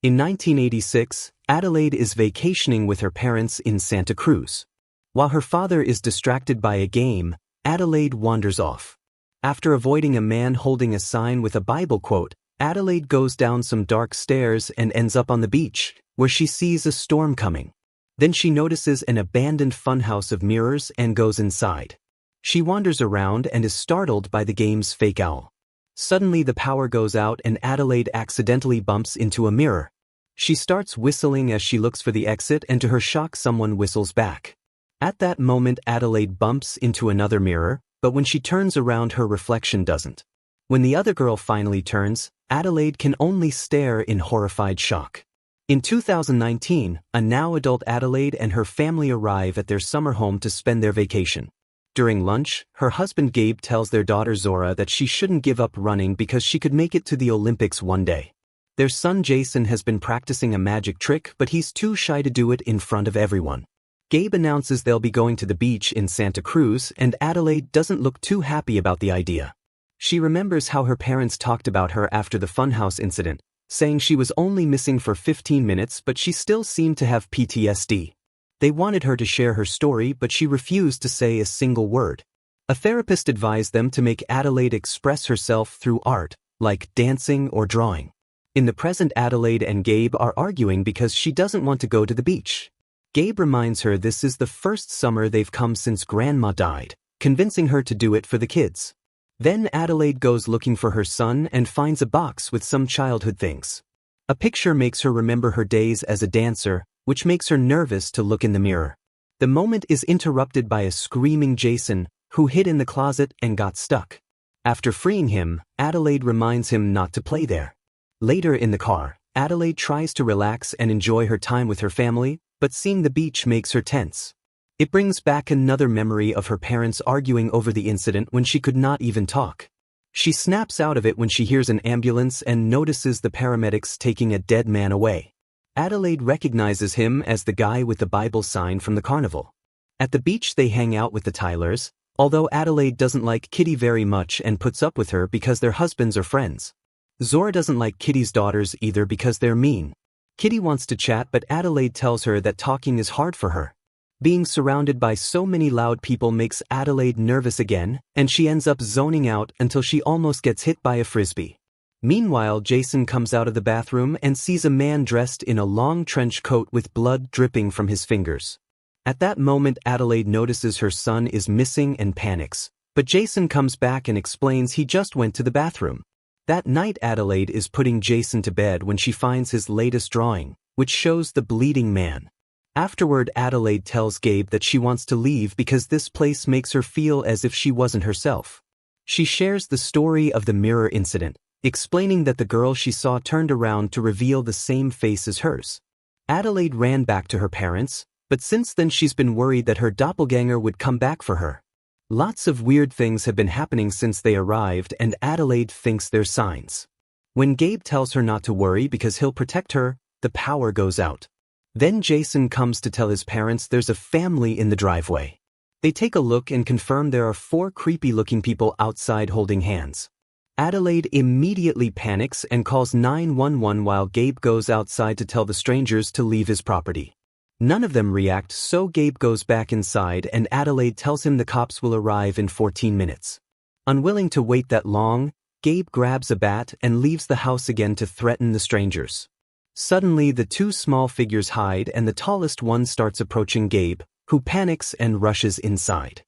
In 1986, Adelaide is vacationing with her parents in Santa Cruz. While her father is distracted by a game, Adelaide wanders off. After avoiding a man holding a sign with a Bible quote, Adelaide goes down some dark stairs and ends up on the beach, where she sees a storm coming. Then she notices an abandoned funhouse of mirrors and goes inside. She wanders around and is startled by the game's fake owl. Suddenly the power goes out and Adelaide accidentally bumps into a mirror. She starts whistling as she looks for the exit, and to her shock someone whistles back. At that moment Adelaide bumps into another mirror, but when she turns around her reflection doesn't. When the other girl finally turns, Adelaide can only stare in horrified shock. In 2019, a now adult Adelaide and her family arrive at their summer home to spend their vacation. During lunch, her husband Gabe tells their daughter Zora that she shouldn't give up running because she could make it to the Olympics one day. Their son Jason has been practicing a magic trick, but he's too shy to do it in front of everyone. Gabe announces they'll be going to the beach in Santa Cruz, and Adelaide doesn't look too happy about the idea. She remembers how her parents talked about her after the funhouse incident, saying she was only missing for 15 minutes but she still seemed to have PTSD. They wanted her to share her story, but she refused to say a single word. A therapist advised them to make Adelaide express herself through art, like dancing or drawing. In the present, Adelaide and Gabe are arguing because she doesn't want to go to the beach. Gabe reminds her this is the first summer they've come since Grandma died, convincing her to do it for the kids. Then Adelaide goes looking for her son and finds a box with some childhood things. A picture makes her remember her days as a dancer, which makes her nervous to look in the mirror. The moment is interrupted by a screaming Jason, who hid in the closet and got stuck. After freeing him, Adelaide reminds him not to play there. Later in the car, Adelaide tries to relax and enjoy her time with her family, but seeing the beach makes her tense. It brings back another memory of her parents arguing over the incident when she could not even talk. She snaps out of it when she hears an ambulance and notices the paramedics taking a dead man away. Adelaide recognizes him as the guy with the Bible sign from the carnival. At the beach they hang out with the Tylers, although Adelaide doesn't like Kitty very much and puts up with her because their husbands are friends. Zora doesn't like Kitty's daughters either because they're mean. Kitty wants to chat, but Adelaide tells her that talking is hard for her. Being surrounded by so many loud people makes Adelaide nervous again, and she ends up zoning out until she almost gets hit by a frisbee. Meanwhile, Jason comes out of the bathroom and sees a man dressed in a long trench coat with blood dripping from his fingers. At that moment, Adelaide notices her son is missing and panics, but Jason comes back and explains he just went to the bathroom. That night, Adelaide is putting Jason to bed when she finds his latest drawing, which shows the bleeding man. Afterward, Adelaide tells Gabe that she wants to leave because this place makes her feel as if she wasn't herself. She shares the story of the mirror incident, explaining that the girl she saw turned around to reveal the same face as hers. Adelaide ran back to her parents, but since then she's been worried that her doppelganger would come back for her. Lots of weird things have been happening since they arrived, and Adelaide thinks they're signs. When Gabe tells her not to worry because he'll protect her, the power goes out. Then Jason comes to tell his parents there's a family in the driveway. They take a look and confirm there are 4 creepy-looking people outside holding hands. Adelaide immediately panics and calls 911 while Gabe goes outside to tell the strangers to leave his property. None of them react, so Gabe goes back inside and Adelaide tells him the cops will arrive in 14 minutes. Unwilling to wait that long, Gabe grabs a bat and leaves the house again to threaten the strangers. Suddenly, the 2 small figures hide and the tallest one starts approaching Gabe, who panics and rushes inside.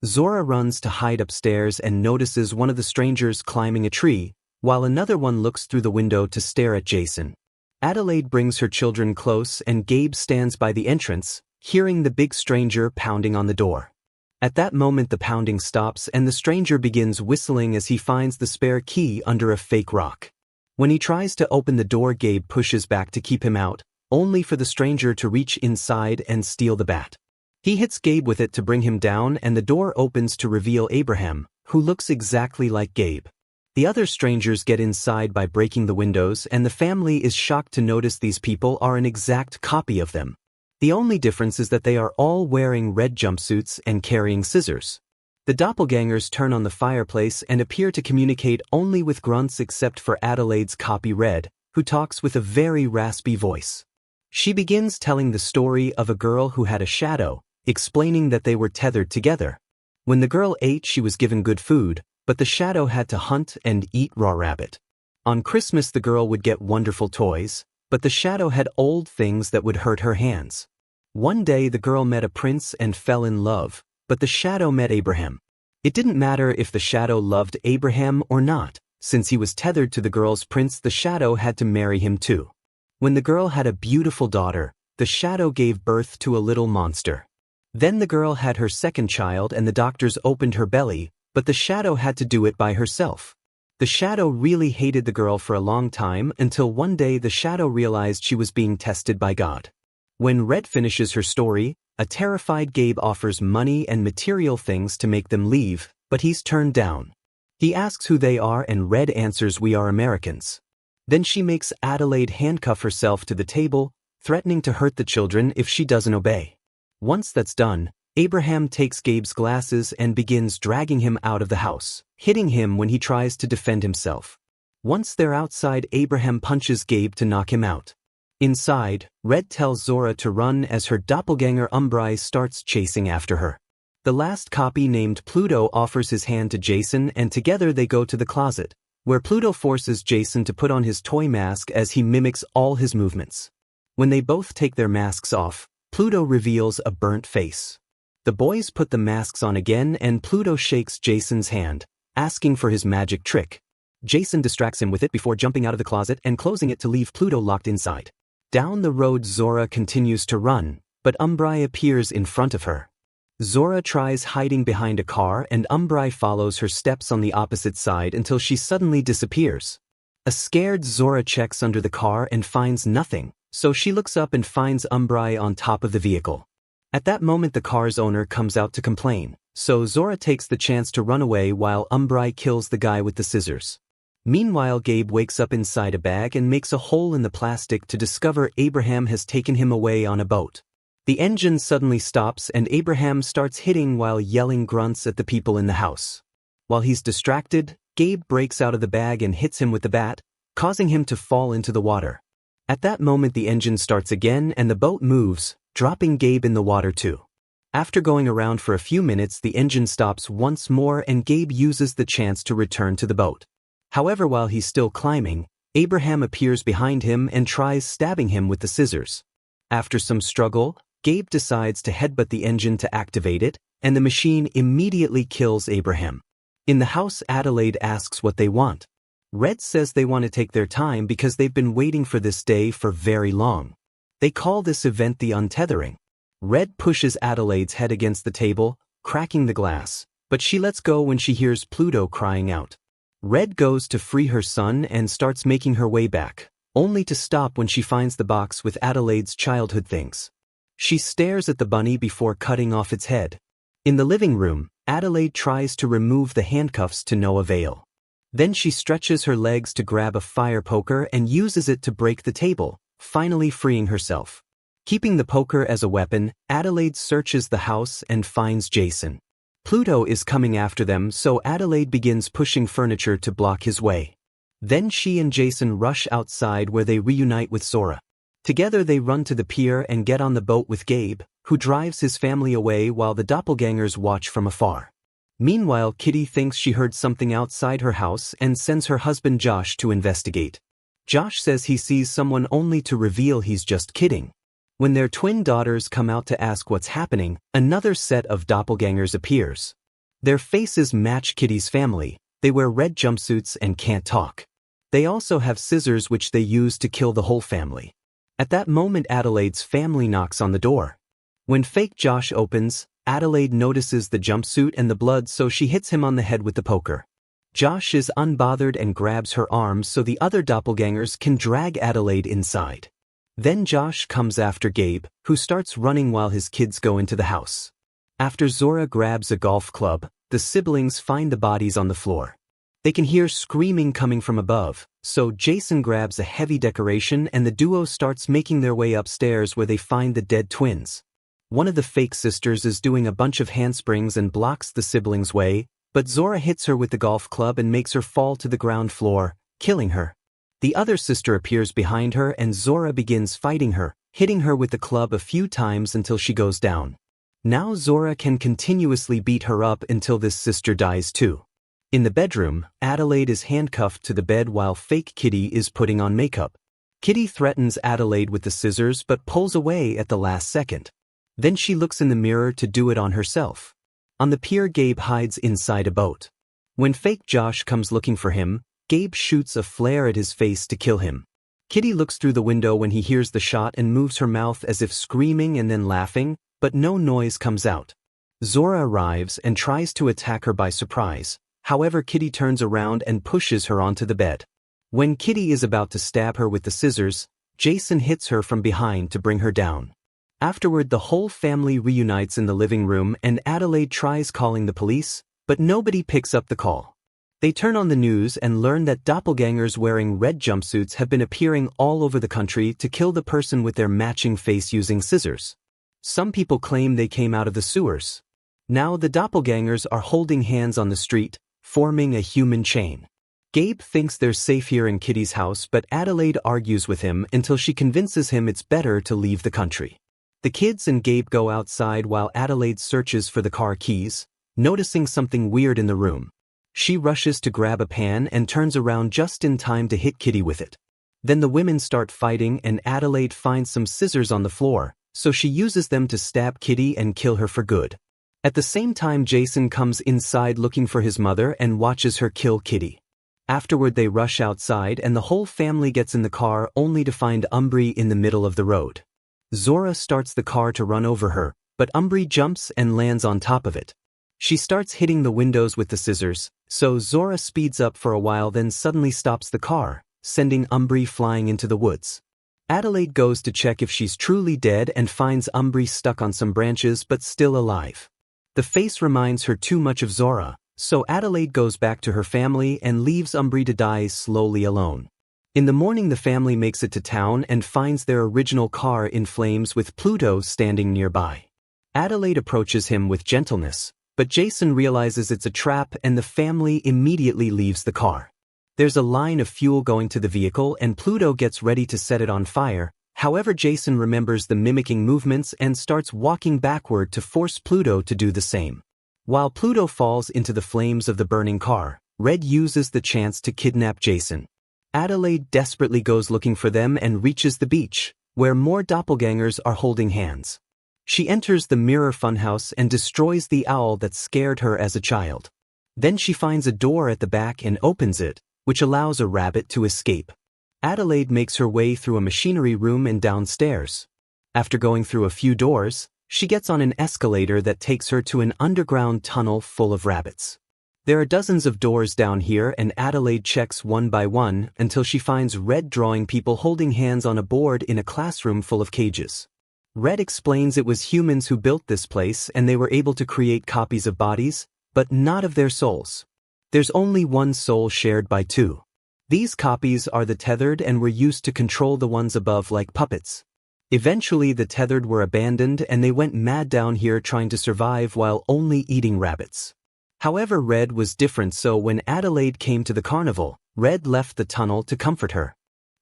Zora runs to hide upstairs and notices one of the strangers climbing a tree, while another one looks through the window to stare at Jason. Adelaide brings her children close and Gabe stands by the entrance, hearing the big stranger pounding on the door. At that moment the pounding stops and the stranger begins whistling as he finds the spare key under a fake rock. When he tries to open the door, Gabe pushes back to keep him out, only for the stranger to reach inside and steal the bat. He hits Gabe with it to bring him down and the door opens to reveal Abraham, who looks exactly like Gabe. The other strangers get inside by breaking the windows and the family is shocked to notice these people are an exact copy of them. The only difference is that they are all wearing red jumpsuits and carrying scissors. The doppelgangers turn on the fireplace and appear to communicate only with grunts except for Adelaide's copy Red, who talks with a very raspy voice. She begins telling the story of a girl who had a shadow, explaining that they were tethered together. When the girl ate, she was given good food, but the shadow had to hunt and eat raw rabbit. On Christmas, the girl would get wonderful toys, but the shadow had old things that would hurt her hands. One day the girl met a prince and fell in love, but the shadow met Abraham. It didn't matter if the shadow loved Abraham or not. Since he was tethered to the girl's prince, the shadow had to marry him too. When the girl had a beautiful daughter, the shadow gave birth to a little monster. Then the girl had her second child and the doctors opened her belly, but the shadow had to do it by herself. The shadow really hated the girl for a long time until one day the shadow realized she was being tested by God. When Red finishes her story, a terrified Gabe offers money and material things to make them leave, but he's turned down. He asks who they are and Red answers, "We are Americans." Then she makes Adelaide handcuff herself to the table, threatening to hurt the children if she doesn't obey. Once that's done, Abraham takes Gabe's glasses and begins dragging him out of the house, hitting him when he tries to defend himself. Once they're outside, Abraham punches Gabe to knock him out. Inside, Red tells Zora to run as her doppelganger Umbrai starts chasing after her. The last copy, named Pluto, offers his hand to Jason and together they go to the closet, where Pluto forces Jason to put on his toy mask as he mimics all his movements. When they both take their masks off, Pluto reveals a burnt face. The boys put the masks on again and Pluto shakes Jason's hand, asking for his magic trick. Jason distracts him with it before jumping out of the closet and closing it to leave Pluto locked inside. Down the road, Zora continues to run, but Umbrai appears in front of her. Zora tries hiding behind a car and Umbrai follows her steps on the opposite side until she suddenly disappears. A scared Zora checks under the car and finds nothing, so she looks up and finds Umbrai on top of the vehicle. At that moment the car's owner comes out to complain, so Zora takes the chance to run away while Umbrai kills the guy with the scissors. Meanwhile, Gabe wakes up inside a bag and makes a hole in the plastic to discover Abraham has taken him away on a boat. The engine suddenly stops and Abraham starts hitting while yelling grunts at the people in the house. While he's distracted, Gabe breaks out of the bag and hits him with the bat, causing him to fall into the water. At that moment the engine starts again and the boat moves, dropping Gabe in the water too. After going around for a few minutes, the engine stops once more and Gabe uses the chance to return to the boat. However, while he's still climbing, Abraham appears behind him and tries stabbing him with the scissors. After some struggle, Gabe decides to headbutt the engine to activate it, and the machine immediately kills Abraham. In the house, Adelaide asks what they want. Red says they want to take their time because they've been waiting for this day for very long. They call this event the untethering. Red pushes Adelaide's head against the table, cracking the glass, but she lets go when she hears Pluto crying out. Red goes to free her son and starts making her way back, only to stop when she finds the box with Adelaide's childhood things. She stares at the bunny before cutting off its head. In the living room, Adelaide tries to remove the handcuffs to no avail. Then she stretches her legs to grab a fire poker and uses it to break the table, finally freeing herself. Keeping the poker as a weapon, Adelaide searches the house and finds Jason. Pluto is coming after them, so Adelaide begins pushing furniture to block his way. Then she and Jason rush outside where they reunite with Zora. Together they run to the pier and get on the boat with Gabe, who drives his family away while the doppelgangers watch from afar. Meanwhile, Kitty thinks she heard something outside her house and sends her husband Josh to investigate. Josh says he sees someone only to reveal he's just kidding. When their twin daughters come out to ask what's happening, another set of doppelgangers appears. Their faces match Kitty's family, they wear red jumpsuits and can't talk. They also have scissors which they use to kill the whole family. At that moment Adelaide's family knocks on the door. When fake Josh opens, Adelaide notices the jumpsuit and the blood, so she hits him on the head with the poker. Josh is unbothered and grabs her arms so the other doppelgangers can drag Adelaide inside. Then Josh comes after Gabe, who starts running while his kids go into the house. After Zora grabs a golf club, the siblings find the bodies on the floor. They can hear screaming coming from above, so Jason grabs a heavy decoration and the duo starts making their way upstairs where they find the dead twins. One of the fake sisters is doing a bunch of handsprings and blocks the siblings' way, but Zora hits her with the golf club and makes her fall to the ground floor, killing her. The other sister appears behind her and Zora begins fighting her, hitting her with the club a few times until she goes down. Now Zora can continuously beat her up until this sister dies too. In the bedroom, Adelaide is handcuffed to the bed while fake Kitty is putting on makeup. Kitty threatens Adelaide with the scissors but pulls away at the last second. Then she looks in the mirror to do it on herself. On the pier, Gabe hides inside a boat. When fake Josh comes looking for him, Gabe shoots a flare at his face to kill him. Kitty looks through the window when he hears the shot and moves her mouth as if screaming and then laughing, but no noise comes out. Zora arrives and tries to attack her by surprise. However, Kitty turns around and pushes her onto the bed. When Kitty is about to stab her with the scissors, Jason hits her from behind to bring her down. Afterward, the whole family reunites in the living room and Adelaide tries calling the police, but nobody picks up the call. They turn on the news and learn that doppelgangers wearing red jumpsuits have been appearing all over the country to kill the person with their matching face using scissors. Some people claim they came out of the sewers. Now the doppelgangers are holding hands on the street, forming a human chain. Gabe thinks they're safe here in Kitty's house, but Adelaide argues with him until she convinces him it's better to leave the country. The kids and Gabe go outside while Adelaide searches for the car keys, noticing something weird in the room. She rushes to grab a pan and turns around just in time to hit Kitty with it. Then the women start fighting and Adelaide finds some scissors on the floor, so she uses them to stab Kitty and kill her for good. At the same time, Jason comes inside looking for his mother and watches her kill Kitty. Afterward, they rush outside and the whole family gets in the car only to find Umbri in the middle of the road. Zora starts the car to run over her, but Umbri jumps and lands on top of it. She starts hitting the windows with the scissors, so Zora speeds up for a while then suddenly stops the car, sending Umbri flying into the woods. Adelaide goes to check if she's truly dead and finds Umbri stuck on some branches but still alive. The face reminds her too much of Zora, so Adelaide goes back to her family and leaves Umbri to die slowly alone. In the morning, the family makes it to town and finds their original car in flames with Pluto standing nearby. Adelaide approaches him with gentleness, but Jason realizes it's a trap and the family immediately leaves the car. There's a line of fuel going to the vehicle and Pluto gets ready to set it on fire. However, Jason remembers the mimicking movements and starts walking backward to force Pluto to do the same. While Pluto falls into the flames of the burning car, Red uses the chance to kidnap Jason. Adelaide desperately goes looking for them and reaches the beach, where more doppelgangers are holding hands. She enters the mirror funhouse and destroys the owl that scared her as a child. Then she finds a door at the back and opens it, which allows a rabbit to escape. Adelaide makes her way through a machinery room and downstairs. After going through a few doors, she gets on an escalator that takes her to an underground tunnel full of rabbits. There are dozens of doors down here and Adelaide checks one by one until she finds Red drawing people holding hands on a board in a classroom full of cages. Red explains it was humans who built this place and they were able to create copies of bodies, but not of their souls. There's only one soul shared by two. These copies are the tethered and were used to control the ones above like puppets. Eventually the tethered were abandoned and they went mad down here trying to survive while only eating rabbits. However, Red was different, so when Adelaide came to the carnival, Red left the tunnel to comfort her.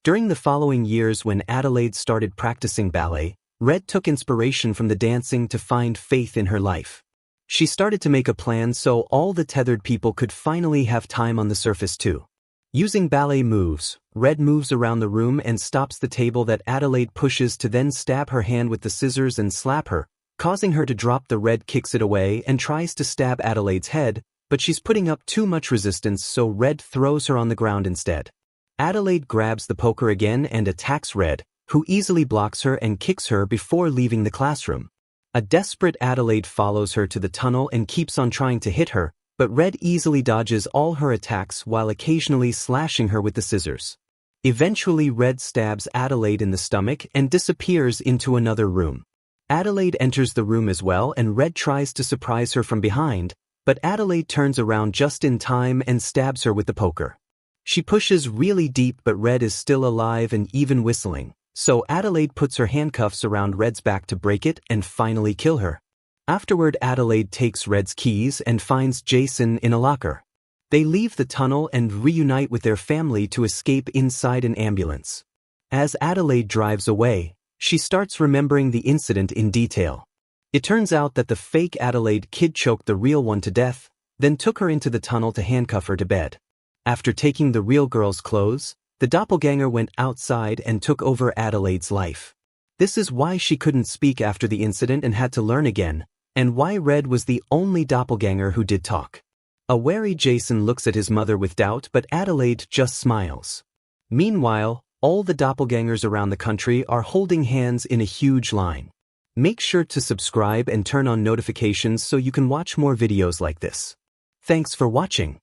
During the following years when Adelaide started practicing ballet, Red took inspiration from the dancing to find faith in her life. She started to make a plan so all the tethered people could finally have time on the surface too. Using ballet moves, Red moves around the room and stops the table that Adelaide pushes to then stab her hand with the scissors and slap her, causing her to drop. Red kicks it away and tries to stab Adelaide's head, but she's putting up too much resistance, so Red throws her on the ground instead. Adelaide grabs the poker again and attacks Red, who easily blocks her and kicks her before leaving the classroom. A desperate Adelaide follows her to the tunnel and keeps on trying to hit her, but Red easily dodges all her attacks while occasionally slashing her with the scissors. Eventually, Red stabs Adelaide in the stomach and disappears into another room. Adelaide enters the room as well and Red tries to surprise her from behind, but Adelaide turns around just in time and stabs her with the poker. She pushes really deep, but Red is still alive and even whistling, so Adelaide puts her handcuffs around Red's back to break it and finally kill her. Afterward, Adelaide takes Red's keys and finds Jason in a locker. They leave the tunnel and reunite with their family to escape inside an ambulance. As Adelaide drives away, she starts remembering the incident in detail. It turns out that the fake Adelaide kid choked the real one to death, then took her into the tunnel to handcuff her to bed. After taking the real girl's clothes, the doppelganger went outside and took over Adelaide's life. This is why she couldn't speak after the incident and had to learn again, and why Red was the only doppelganger who did talk. A wary Jason looks at his mother with doubt, but Adelaide just smiles. Meanwhile, all the doppelgangers around the country are holding hands in a huge line. Make sure to subscribe and turn on notifications so you can watch more videos like this. Thanks for watching.